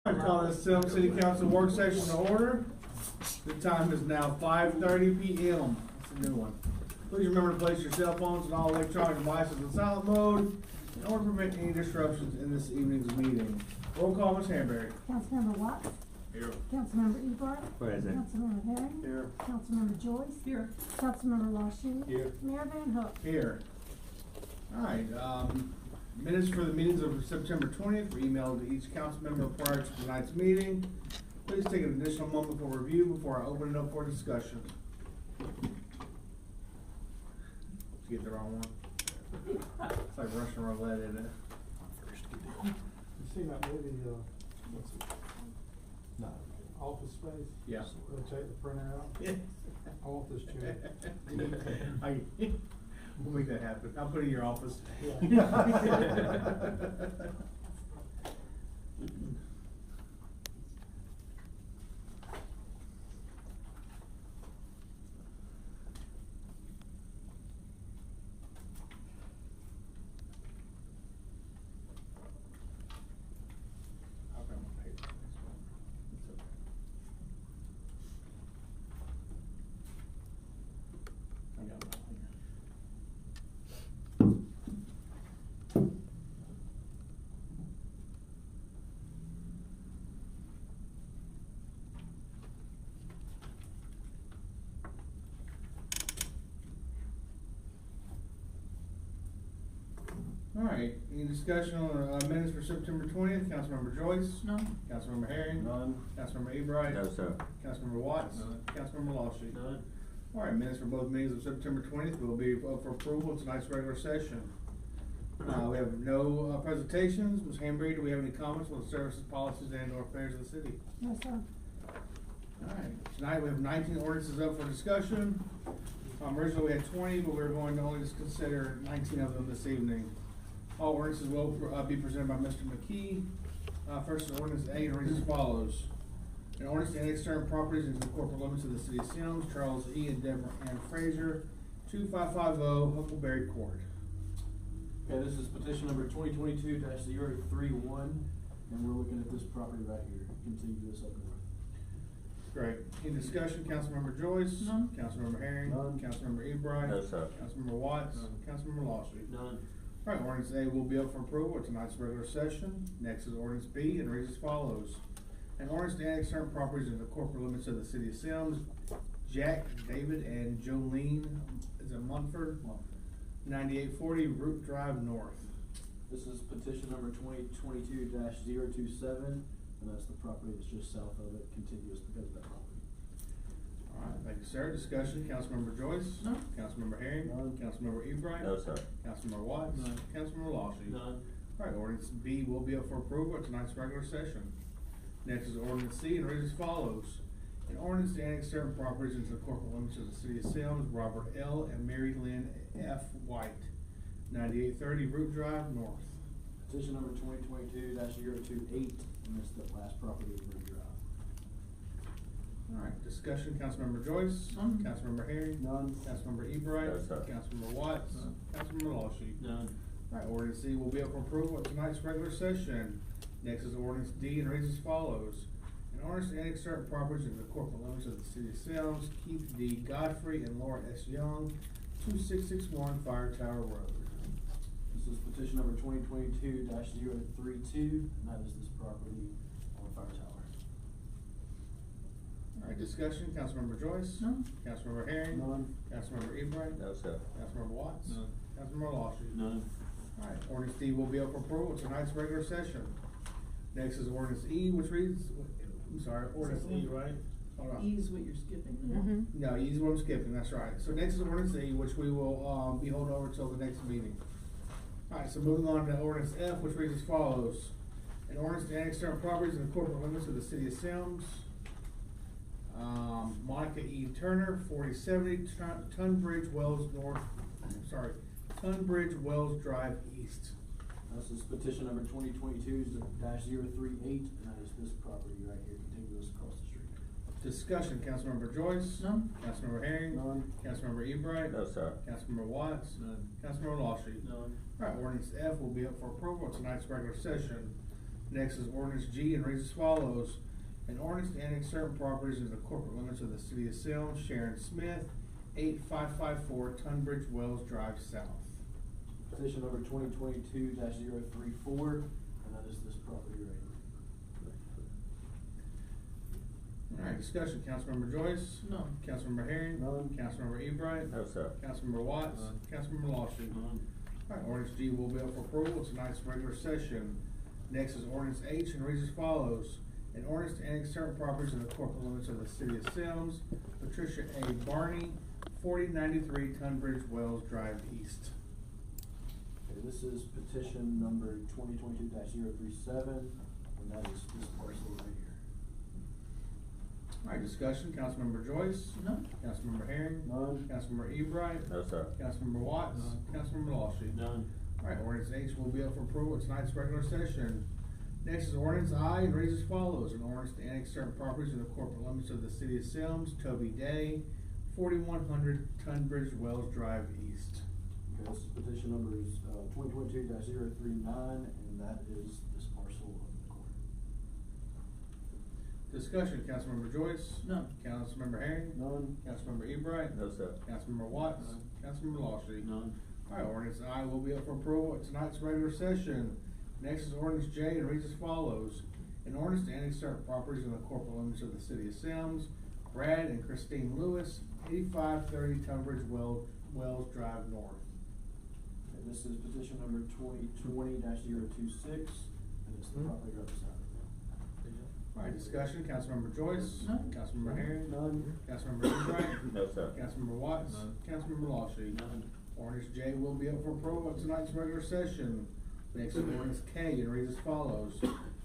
I call this Semmes City Council work session to order. The time is now 5:30 p.m. That's a new one. Please remember to place your cell phones and all electronic devices in silent mode in order to prevent any disruptions in this evening's meeting. Roll call, Ms. Hanbury. Councilmember Watts. Here. Councilmember Ebright. Present. Councilmember Herring. Here. Councilmember Joyce. Here. Councilmember LaShie. Here. Mayor Van Hook. Here. Alright, minutes for the meetings of September 20th were emailed to each council member prior to tonight's meeting. Please take an additional moment for review before I open it up for discussion. Did you get the wrong one? It's like Russian roulette, isn't it? You seen that movie, what's it? No. Office Space? Yeah. They'll take the printer out. Yeah. I want this chair. We'll make that happen. I'll put it in your office. I'll grab my paper. It's okay. I got mine here. All right, any discussion on minutes for September 20th? Councilmember Joyce? None. Councilmember Herring? None. Councilmember Ebright? No, sir. Councilmember Watts? None. Councilmember LaShie? None. All right, minutes for both meetings of September 20th will be up for approval in tonight's regular session. We have no presentations. Ms. Hanbury, do we have any comments on the services, policies, and/or affairs of the city? Yes, sir. All right, tonight we have 19 ordinances up for discussion. Originally we had 20, but we're going to only just consider 19 of them this evening. All ordinances will be presented by Mr. McKee. First is ordinance A, and reads as follows. An ordinance to annex certain properties into the corporate limits of the city of Semmes, Charles E. and Deborah Ann Frazier, 2550 Huckleberry Court. Okay, this is petition number 2022-031, and we're looking at this property right here, contiguous up north. Great. Any discussion? Councilmember Joyce? None. Councilmember Herring? None. Councilmember Ebright? No, sir. Councilmember Watts? None. Councilmember LaShie? None. All right, ordinance A will be up for approval at tonight's regular session. Next is ordinance B, and reads as follows. An ordinance to annex certain properties into the corporate limits of the city of Semmes, Jack, David, and Jolene, is it Munford? 9840 Root Drive North. This is petition number 2022-027, and that's the property that's just south of it, contiguous because of that property. All right, thank you, sir. Discussion, Councilmember Joyce? None. Councilmember Herring? None. Councilmember Ebright? No, sir. Councilmember Watts? None. Councilmember LaShie? None. All right, ordinance B will be up for approval at tonight's regular session. Next is ordinance C, and reads as follows. An ordinance to annex certain properties into the corporate limits of the city of Semmes, Robert L. and Mary Lynn F. White, 9830 Root Drive North. Petition number 2022-028, and that's the last property in Root Drive. All right, discussion, Councilmember Joyce? None. Councilmember Herring? None. Councilmember Ebright? No, sir. Councilmember Watts? None. Councilmember LaShie? None. All right, ordinance C will be up for approval at tonight's regular session. Next is ordinance D, and reads as follows. An ordinance to annex certain properties into the corporate limits of the city of Semmes, Keith D. Godfrey and Laura S. Young, 2661 Fire Tower Road. This is petition number 2022-032, and that is this property on Fire Tower. All right, discussion, Councilmember Joyce? None. Councilmember Herring? None. Councilmember Ebright? No, sir. Councilmember Watts? None. Councilmember LaShie? None. All right, ordinance D will be up for approval at tonight's regular session. Next is ordinance E, which reads, I'm sorry, ordinance E, right? Hold on. E is what you're skipping. No, E is what I'm skipping, that's right. So next is ordinance E, which we will, be holding over until the next meeting. All right, so moving on to ordinance F, which reads as follows. An ordinance to annex certain properties in the corporate limits of the city of Semmes. Monica E. Turner, 4070 Tunbridge Wells North, Tunbridge Wells Drive East. This is petition number 2022-038, and that is this property right here, contiguous across the street. Discussion, Councilmember Joyce? None. Councilmember Herring? None. Councilmember Ebright? No, sir. Councilmember Watts? None. Councilmember LaShie? None. All right, ordinance F will be up for approval at tonight's regular session. Next is ordinance G and reads as follows. An ordinance to annex certain properties into the corporate limits of the city of Semmes, Sharon Smith, 8554 Tunbridge Wells Drive South. Petition number 2022-034, and that is this property right here. Alright, discussion, Councilmember Joyce? None. Councilmember Herring? None. Councilmember Ebright? No, sir. Councilmember Watts? None. Councilmember LaShie? None. Alright, ordinance G will be up for approval at tonight's regular session. Next is ordinance H and reads as follows. An ordinance to annex certain properties in the corporate limits of the city of Semmes, Patricia A. Barney, 4093 Tunbridge Wells Drive East. Okay, this is petition number 2022-037, and that is this parcel right here. Alright, discussion, Councilmember Joyce? None. Councilmember Herring? None. Councilmember Ebright? No, sir. Councilmember Watts? None. Councilmember LaShie? None. Alright, ordinance H will be up for approval at tonight's regular session. Next is ordinance I and reads as follows. An ordinance to annex certain properties in the corporate limits of the city of Semmes, Toby Day, 4100 Tunbridge Wells Drive East. Okay, this is petition number 2022-039, and that is this parcel of the corner. Discussion, Councilmember Joyce? None. Councilmember Herring? None. Councilmember Ebright? No, sir. Councilmember Watts? None. Councilmember LaShie? None. Alright, ordinance I will be up for approval at tonight's regular session. Next is ordinance J and reads as follows. An ordinance to annex certain properties in the corporate limits of the city of Semmes, Brad and Christine Lewis, 8530 Tunbridge Wells Drive North. Okay, this is petition number 2020-026, and it's the property right beside it. Alright, discussion, Councilmember Joyce? None. Councilmember Herring? None. Councilmember Ebright? No, sir. Councilmember Watts? None. Councilmember LaShie? None. Ordinance J will be up for approval at tonight's regular session. Next is ordinance K and reads as follows.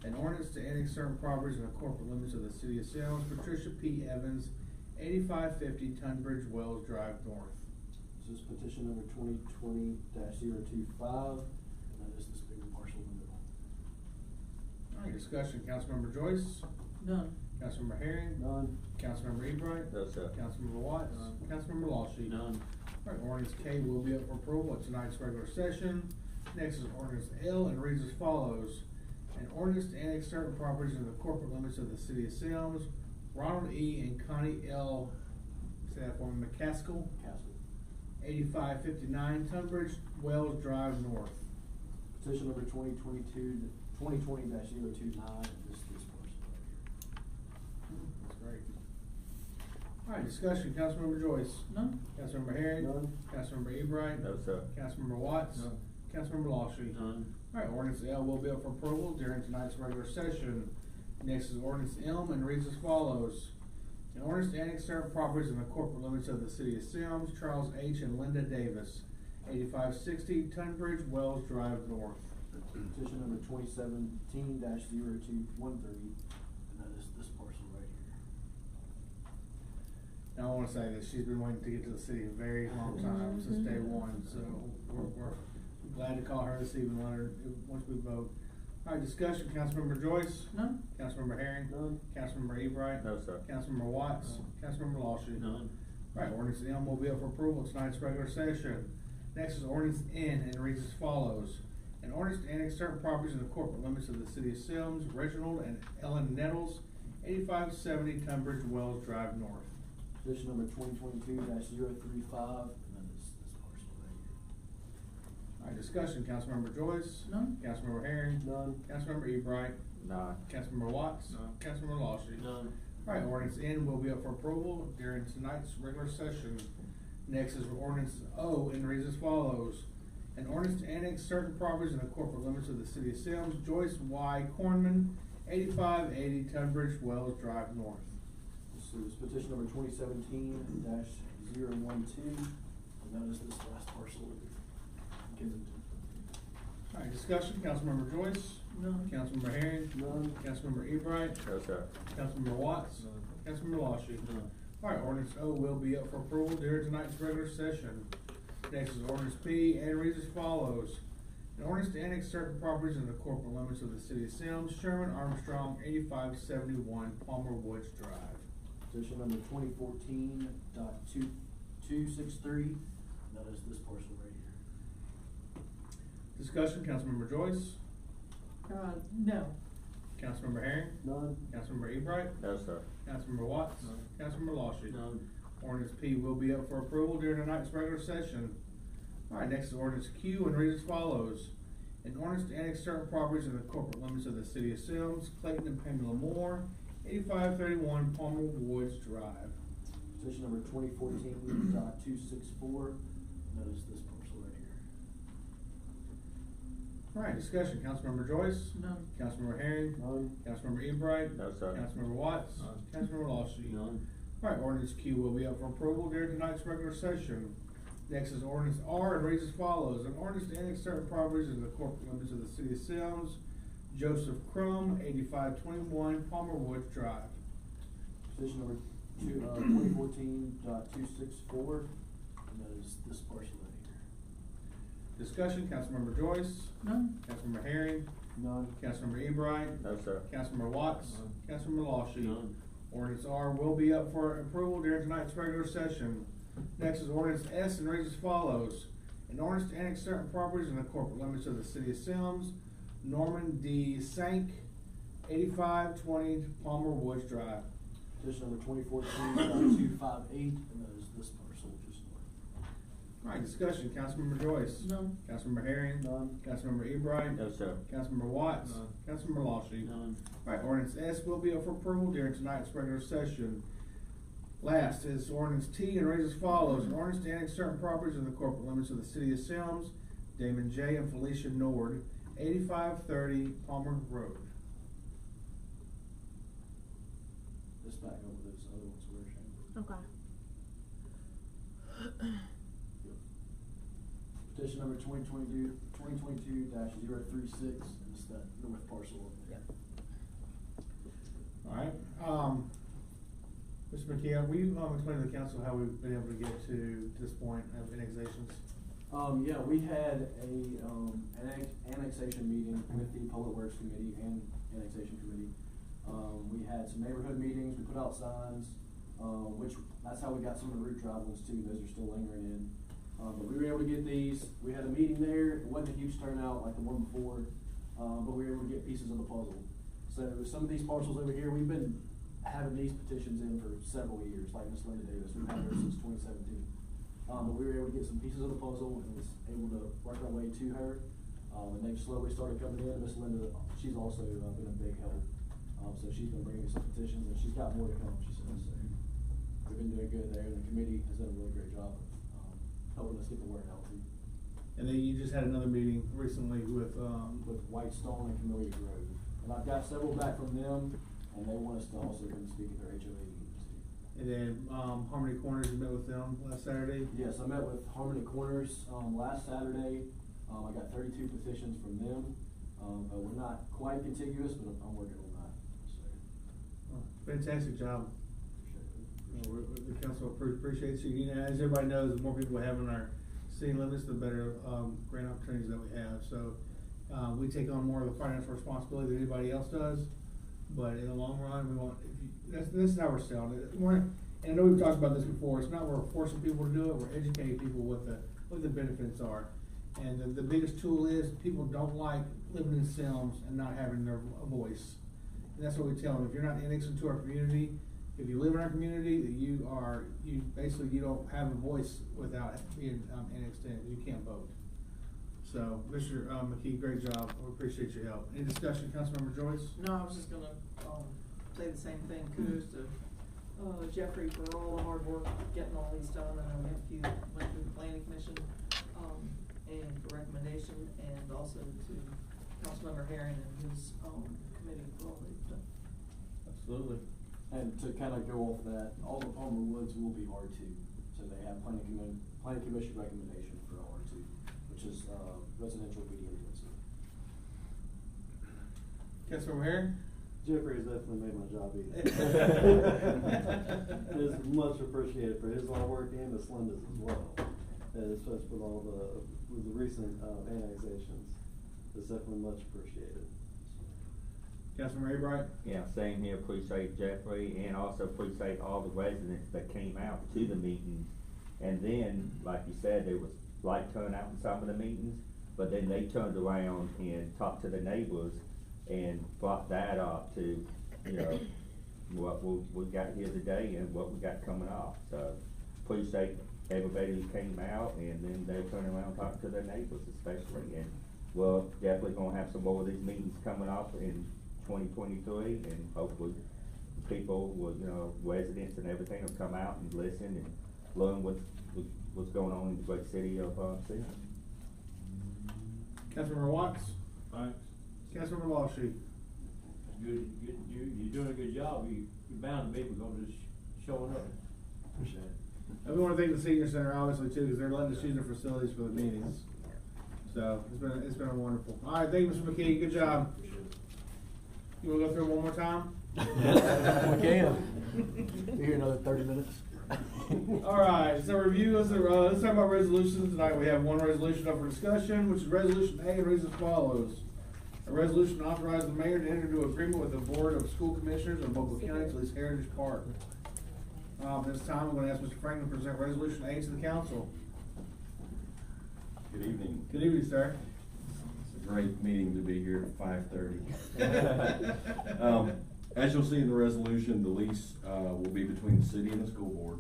An ordinance to annex certain properties in the corporate limits of the city of Semmes, Patricia P. Evans, 8550 Tunbridge Wells Drive North. This is petition number 2020-025, and that is this bigger parcel in the middle. Alright, discussion, Councilmember Joyce? None. Councilmember Herring? None. Councilmember Ebright? No, sir. Councilmember Watts? None. Councilmember LaShie? None. Alright, ordinance K will be up for approval at tonight's regular session. Next is ordinance L and reads as follows. An ordinance to annex certain properties in the corporate limits of the city of Semmes, Ronald E. and Connie L. Say that for me, McCaskill, Castle. 8559 Tunbridge Wells Drive North. Petition number 2020-029, this parcel right here. That's great. Alright, discussion, Councilmember Joyce? None. Councilmember Herring? None. Councilmember Ebright? No, sir. Councilmember Watts? None. Councilmember LaShie? None. Alright, ordinance L will be up for approval during tonight's regular session. Next is ordinance M and reads as follows. An ordinance to annex certain properties in the corporate limits of the city of Semmes, Charles H. and Linda Davis, 8560 Tunbridge Wells Drive North. Petition number 2017-02130, and that is this parcel right here. Now, I wanna say that she's been waiting to get to the city a very long time, since day one, so we're glad to call her this evening, let her, once we vote. Alright, discussion, Councilmember Joyce? None. Councilmember Herring? None. Councilmember Ebright? No, sir. Councilmember Watts? None. Councilmember LaShie? None. Alright, ordinance M will be up for approval at tonight's regular session. Next is ordinance N and reads as follows. An ordinance to annex certain properties in the corporate limits of the city of Semmes, Reginald and Ellen Nettles, 8570 Tunbridge Wells Drive North. Petition number 2022-035, and that is this parcel right here. Alright, discussion, Councilmember Joyce? None. Councilmember Herring? None. Councilmember Ebright? Nah. Councilmember Watts? None. Councilmember LaShie? None. Alright, ordinance N will be up for approval during tonight's regular session. Next is ordinance O and reads as follows. An ordinance to annex certain properties in the corporate limits of the city of Semmes, Joyce Y. Cornman, 8580 Tunbridge Wells Drive North. This is petition number 2017-012, and that is this last parcel of Kensington. Alright, discussion, Councilmember Joyce? None. Councilmember Herring? None. Councilmember Ebright? No, sir. Councilmember Watts? None. Councilmember LaShie? None. Alright, ordinance O will be up for approval during tonight's regular session. Next is ordinance P and reads as follows. An ordinance to annex certain properties in the corporate limits of the city of Semmes, Sherman Armstrong, 8571 Palmer Woods Drive. Petition number 2014.263, and that is this parcel right here. Discussion, Councilmember Joyce? No. Councilmember Herring, None. Councilmember Ebright, No, sir. Councilmember Watts, None. Councilmember LaShie. None. Ordinance P will be up for approval during tonight's regular session. Alright, next is ordinance Q and reads as follows. An ordinance to annex certain properties in the corporate limits of the city of Semmes, Clayton and Pamela Moore, 8531 Palmer Woods Drive. Petition number 2014.264, that is this parcel right here. Alright, discussion, Councilmember Joyce. None. Councilmember Herring. None. Councilmember Ebright. No, sir. Councilmember Watts. None. Councilmember LaShie. None. Alright, ordinance Q will be up for approval during tonight's regular session. Next is ordinance R and reads as follows. An ordinance to annex certain properties in the corporate limits of the city of Semmes, Joseph Crum, 8521 Palmer Woods Drive. Petition number 2014.264, and that is this parcel right here. Discussion, Councilmember Joyce. None. Councilmember Herring. None. Councilmember Ebright. No, sir. Councilmember Watts. None. Councilmember LaShie. None. Ordinance R will be up for approval during tonight's regular session. Next is ordinance S and reads as follows. An ordinance to annex certain properties in the corporate limits of the city of Semmes, Norman D. Sank, 8520 Palmer Woods Drive. Petition number 2014.258, and that is this parcel just north. Alright, discussion, Councilmember Joyce. None. Councilmember Herring. None. Councilmember Ebright. No, sir. Councilmember Watts. None. Councilmember LaShie. None. Alright, ordinance S will be up for approval during tonight's regular session. Last is ordinance T and reads as follows. An ordinance to annex certain properties in the corporate limits of the city of Semmes, Damon J. and Felicia Nord, 8530 Palmer Road. This back over this other one's where Shane. Okay. Petition number 2022-036, and it's that north parcel over there. Alright, Mr. McKee, will you explain to the council how we've been able to get to this point of annexations? Yeah, we had annexation meeting with the Public Works Committee and Annexation Committee. We had some neighborhood meetings, we put out signs, which, that's how we got some of the root drive ones too, those are still lingering in. But we were able to get these, we had a meeting there, it wasn't a huge turnout like the one before, but we were able to get pieces of the puzzle. So some of these parcels over here, we've been having these petitions in for several years, like Ms. Linda Davis, we've had her since 2017. But we were able to get some pieces of the puzzle and was able to work our way to her. And they slowly started coming in. Ms. Linda, she's also been a big help. So she's been bringing some petitions and she's got more to come, she says. So we've been doing good there, and the committee has done a really great job of helping us get the word out too. And then you just had another meeting recently with, With Whitestone and Camellia Grove. And I've got several back from them, and they want us to also come speak at their HOA meetings too. and then, Harmony Corners, you met with them last Saturday? Yes, I met with Harmony Corners, last Saturday. I got 32 petitions from them. But we're not quite contiguous, but I'm working on that, so. Fantastic job. Appreciate it. The council appreciates you. You know, as everybody knows, the more people we have in our city limits, the better, grant opportunities that we have. So, we take on more of the financial responsibility than anybody else does. But in the long run, we want, this is how we're selling it. And I know we've talked about this before, it's not we're forcing people to do it, we're educating people what the benefits are. And the biggest tool is, people don't like living in Semmes and not having their voice. And that's what we tell them, if you're not annexed into our community, if you live in our community, that you don't have a voice without being annexed in, you can't vote. So, Mr. McKee, great job, we appreciate your help. Any discussion, Councilmember Joyce? No, I was just gonna, say the same thing, kudos to, Jeffrey for all the hard work getting all these done, and I know we have went through the planning commission, and for recommendation, and also to Councilmember Herring and his, committee for all they've done. Absolutely. And to kind of go off that, all the Palmer Woods will be R2, so they have planning commission recommendation for R2, which is, residential medium density. Councilmember Herring? Jeffrey has definitely made my job easy. It's much appreciated for his hard work and Ms. Linda's as well. And especially with all the recent, annexations. It's definitely much appreciated. Councilmember Ebright? Yeah, same here, appreciate Jeffrey, and also appreciate all the residents that came out to the meetings. And then, like you said, there was light turnout in some of the meetings, but then they turned around and talked to the neighbors, and brought that up to, you know, what we got here today and what we got coming up. So appreciate everybody who came out, and then they turn around and talk to their neighbors especially. And we're definitely gonna have some more of these meetings coming up in 2023, and hopefully people will, you know, residents and everything will come out and listen and learn what's going on in the great city of Semmes. Councilmember Watts? Thanks. Councilmember LaShie? You're doing a good job. You're bound to be because it's showing up. Appreciate it. And we wanna thank the senior center obviously too, because they're letting us use their facilities for the meetings. So, it's been a wonderful. Alright, thank you, Mr. McKee, good job. You wanna go through it one more time? We can. Be here another 30 minutes. Alright, so review, let's talk about resolutions tonight. We have one resolution up for discussion, which is resolution A, and reads as follows. A resolution authorizing the mayor to enter into agreement with the Board of School Commissioners of Mobile County to lease Heritage Park. This time, I'm gonna ask Mr. Franklin to present resolution A to the council. Good evening. Good evening, sir. It's a great meeting to be here at 5:30. As you'll see in the resolution, the lease will be between the city and the school board.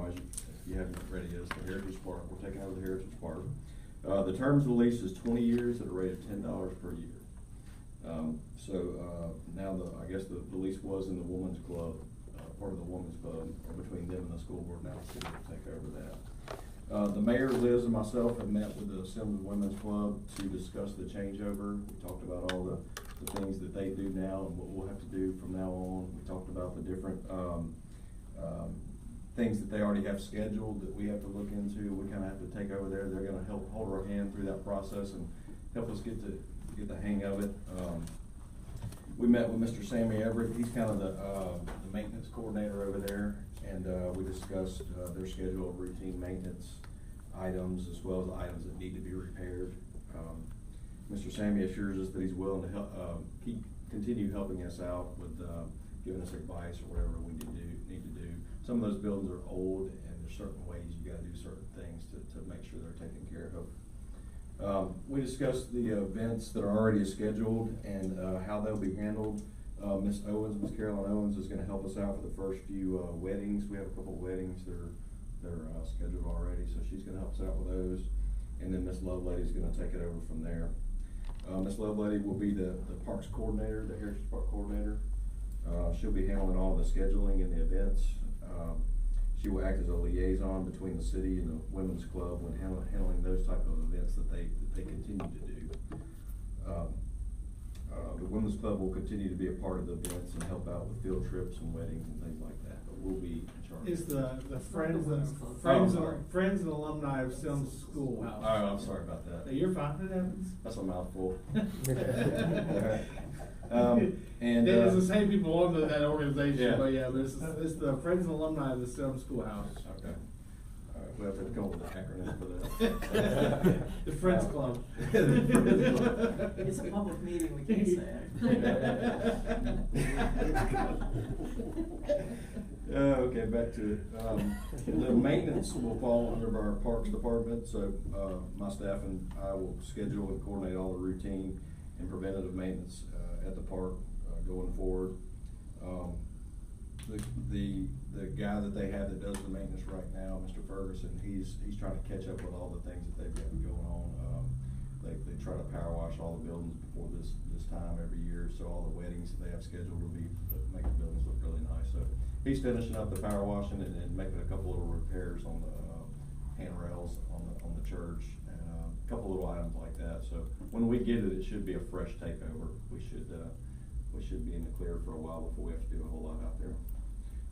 As you haven't read it yet, it's the Heritage Park. We're taking over the Heritage Park. The terms of the lease is 20 years at a rate of $10 per year. Now I guess the lease was in the Women's Club, part of the Women's Club, or between them and the school board. Now the city will take over that. The mayor, Liz, and myself have met with the Semmes Women's Club to discuss the changeover. We talked about all the things that they do now and what we'll have to do from now on. We talked about the different things that they already have scheduled that we have to look into. We kind of have to take over there. They're going to help hold our hand through that process and help us get the hang of it. We met with Mr. Sammy Everett. He's kind of the maintenance coordinator over there, and we discussed their schedule of routine maintenance items as well as items that need to be repaired. Mr. Sammy assures us that he's willing to help, continue helping us out with giving us advice or whatever we need to do. Some of those buildings are old, and there's certain ways you got to do certain things to make sure they're taken care of. We discussed the events that are already scheduled and how they'll be handled. Miss Carolyn Owens is going to help us out for the first few weddings. We have a couple of weddings that are scheduled already, so she's going to help us out with those. And then Miss Lovelady is going to take it over from there. Miss Lovelady will be the parks coordinator, the Heritage Park coordinator. She'll be handling all the scheduling and the events. She will act as a liaison between the city and the Women's Club when handling those type of events that they continue to do. The Women's Club will continue to be a part of the events and help out with field trips and weddings and things like that, but we'll be in charge. Is the friends and alumni of Semmes Schoolhouse. Oh, I'm sorry about that. Hey, you're fine, it happens. That's a mouthful. And it's the same people belong to that organization, Yeah. but yeah, but it's the Friends and Alumni of the Semmes Schoolhouse. Okay. All right, we'll have to come up with an acronym for that. The Friends Club. It's a public meeting, we can't say. Okay, back to it. The maintenance will fall under our Parks Department, so my staff and I will schedule and coordinate all the routine and preventative maintenance at the park going forward. The guy that they have that does the maintenance right now, Mr. Ferguson, he's trying to catch up with all the things that they've got going on. They try to power wash all the buildings before this time every year, so all the weddings that they have scheduled will make the buildings look really nice. So he's finishing up the power washing and making a couple little repairs on the handrails on the church and a couple little items like that. So when we get it, it should be a fresh takeover. We should be in the clear for a while before we have to do a whole lot out there.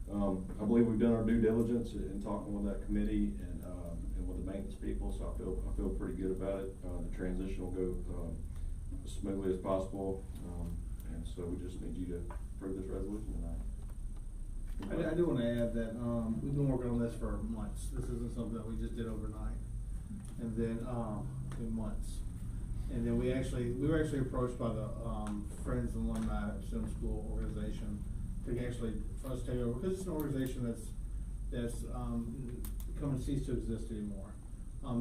I believe we've done our due diligence in talking with that committee and with the maintenance people, so I feel pretty good about it. The transition will go as smoothly as possible, and so we just need you to approve this resolution tonight. I do want to add that we've been working on this for months. This isn't something that we just did overnight, and then in months. And then we were actually approached by the Friends and Alumni of Semmes School organization for us to take over, because it's an organization that's come to cease to exist anymore.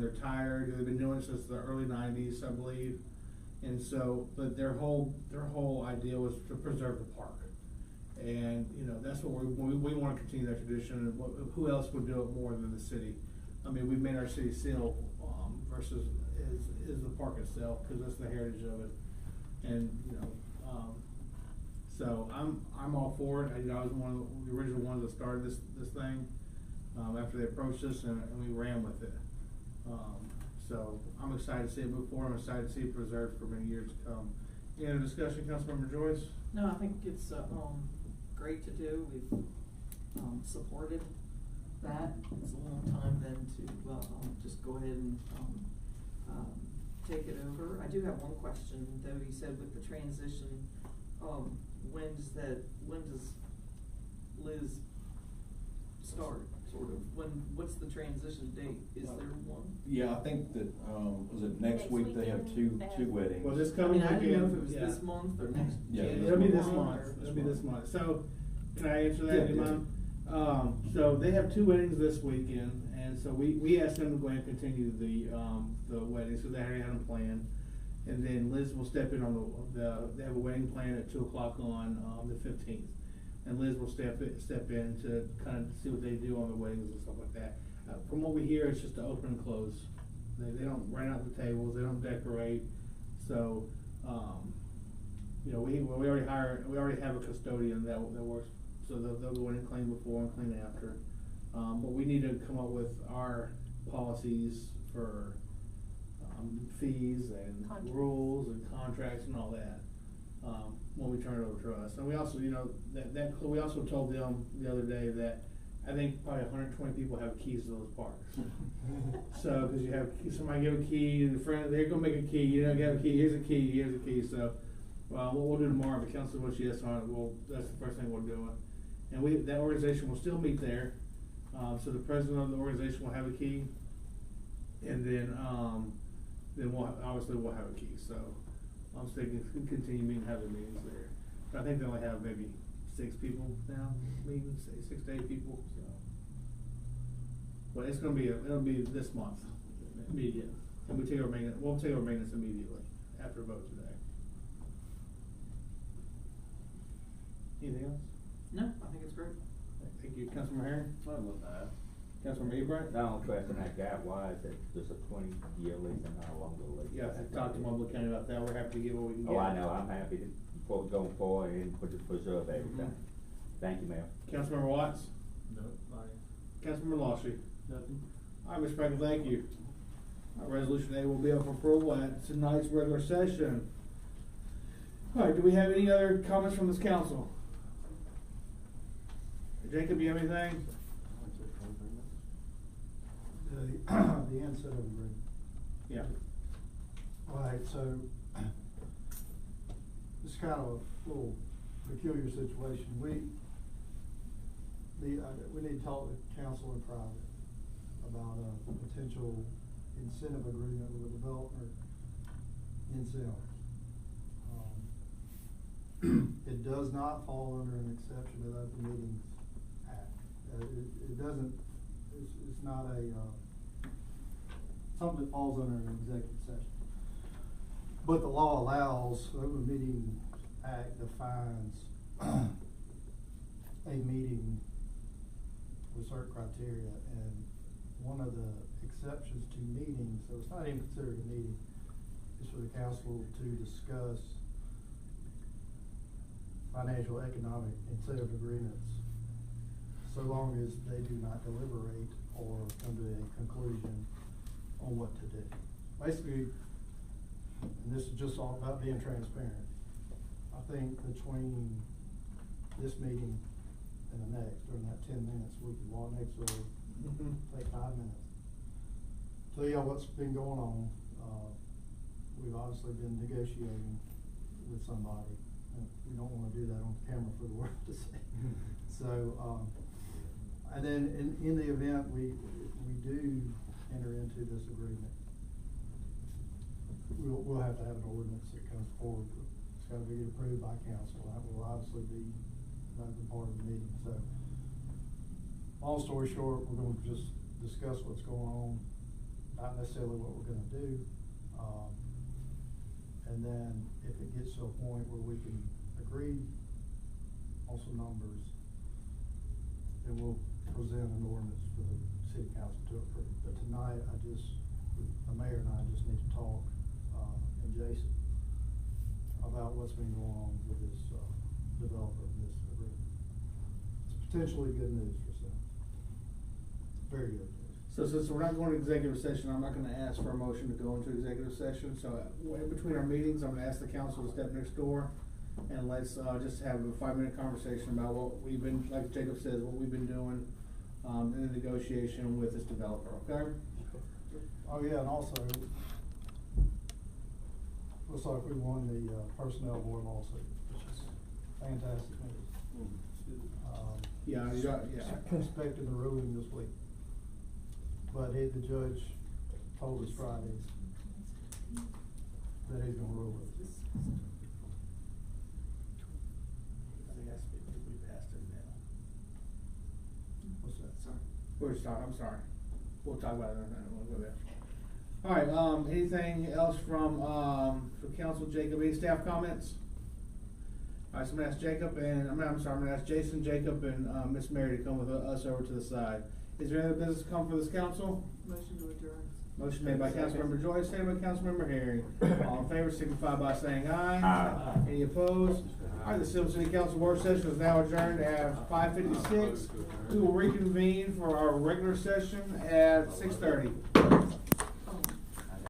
They're tired. They've been doing it since the early '90s, I believe, And so, but their whole idea was to preserve the park. And, you know, that's what we wanna continue that tradition, and who else would do it more than the city? I mean, we've made our city seal, versus is the park itself, cause that's the heritage of it. And, you know, so I'm all for it. I was one of the original ones that started this thing, after they approached us, and we ran with it. So I'm excited to see it move forward. I'm excited to see it preserved for many years to come. Any other discussion, Councilmember Joyce? No, I think it's, great to do. We've, supported that. It's a long time then to, just go ahead and, take it over. I do have one question, though. You said with the transition, when does Liz start, sort of? What's the transition date? Is there one? Yeah, I think that, was it next week they have two weddings? Well, this I coming mean, I didn't know if it was weekend, this month or next. Yeah, it'll be this month month. or- It'll be this month. So, can I answer that, Yeah, Imam? So they have 2 weddings this weekend, and so we asked them to go ahead and continue the weddings, so they already had them planned. And then Liz will step in on they have a wedding plan at 2:00 on the 15th. And Liz will step in to kind of see what they do on the weddings and stuff like that. From what we hear, it's just to open and close. They don't rent out the tables, they don't decorate. So, you know, we already have a custodian that works, so they'll go in and clean before and clean after. But we need to come up with our policies for fees and rules and contracts and all that, when we turn it over to us. And we also, you know, we also told them the other day that I think probably 120 people have keys to those parks. So, cause you have, somebody give a key, the friend, they're gonna make a key, you know, you have a key, here's a key, so, what we'll do tomorrow, if the council votes yes on it, that's the first thing we're doing. And that organization will still meet there, so the president of the organization will have a key, and then we'll have a key, so I'm thinking we can continue meeting, have the meetings there. But I think they only have maybe 6 people now, meetings, 6 to 8 people, so. But it's gonna be, it'll be this month, immediate, and we'll take over maintenance immediately, after a vote today. Anything else? No, I think it's great. Thank you, Councilman Herring. Fine with that. Councilman Ebright? The only question I got was that just a 20-year lease and not a longer lease. Yeah, I talked to Mobile County about that, we're happy to get what we can get. Oh, I know, I'm happy to, before going forward and preserve everything. Thank you, Mayor. Councilmember Watts? No, fine. Councilmember LaShie? Nothing. All right, Mr. Franklin, thank you. Resolution A will be up for approval at tonight's regular session. All right, do we have any other comments from this council? Jacob, you have anything? The incentive agreement. Yeah. All right, so it's kind of a little peculiar situation. We need to talk to council in private about a potential incentive agreement with a developer in Semmes. It does not fall under an exception to the Open Meetings Act. It doesn't, it's not something that falls under an executive session. But the law allows, the Open Meeting Act defines a meeting with certain criteria, and one of the exceptions to meetings, so it's not even considered a meeting, is for the council to discuss financial economic incentive agreements, so long as they do not deliberate or come to a conclusion on what to do. Basically, and this is just all about being transparent, I think between this meeting and the next, during that 10 minutes, we can walk next door, take 5 minutes. Tell y'all what's been going on. We've obviously been negotiating with somebody. We don't want to do that on camera for the world to see. So, and then in the event we do enter into this agreement, we'll have to have an ordinance that comes forward. It's got to be approved by council. That will obviously be another part of the meeting. So, long story short, we're going to just discuss what's going on, not necessarily what we're going to do. And then if it gets to a point where we can agree on some numbers, then we'll present an ordinance for the city council to approve. But tonight, the mayor and I just need to talk, and Jason, about what's been going on with this, developer of this agreement. It's potentially good news for some. Very good news. So since we're not going to executive session, I'm not gonna ask for a motion to go into executive session, so in between our meetings, I'm gonna ask the council to step next door and let's, just have a 5-minute conversation about what we've been, like Jacob says, what we've been doing, in the negotiation with this developer, okay? Oh, yeah, and also, looks like we won the, personnel board lawsuit, which is fantastic news. Yeah, yeah. Expecting the ruling this week. But the judge told us Friday that he's gonna rule it. I think that's, we passed it now. What's that? Sorry. We're just talking, I'm sorry. We'll talk about it in a minute, we'll go there. All right, anything else from council, Jacob, any staff comments? All right, so I'm gonna ask Jacob and, I'm gonna ask Jason, Jacob, and, Miss Mary to come with us over to the side. Is there any other business to come for this council? Motion to adjourn. Motion made by Councilmember Joyce, seconded by Councilmember Herring. All in favor, signify by saying aye. Aye. Any opposed? All right, the Semmes City Council work session is now adjourned at 5:56. We will reconvene for our regular session at 6:30.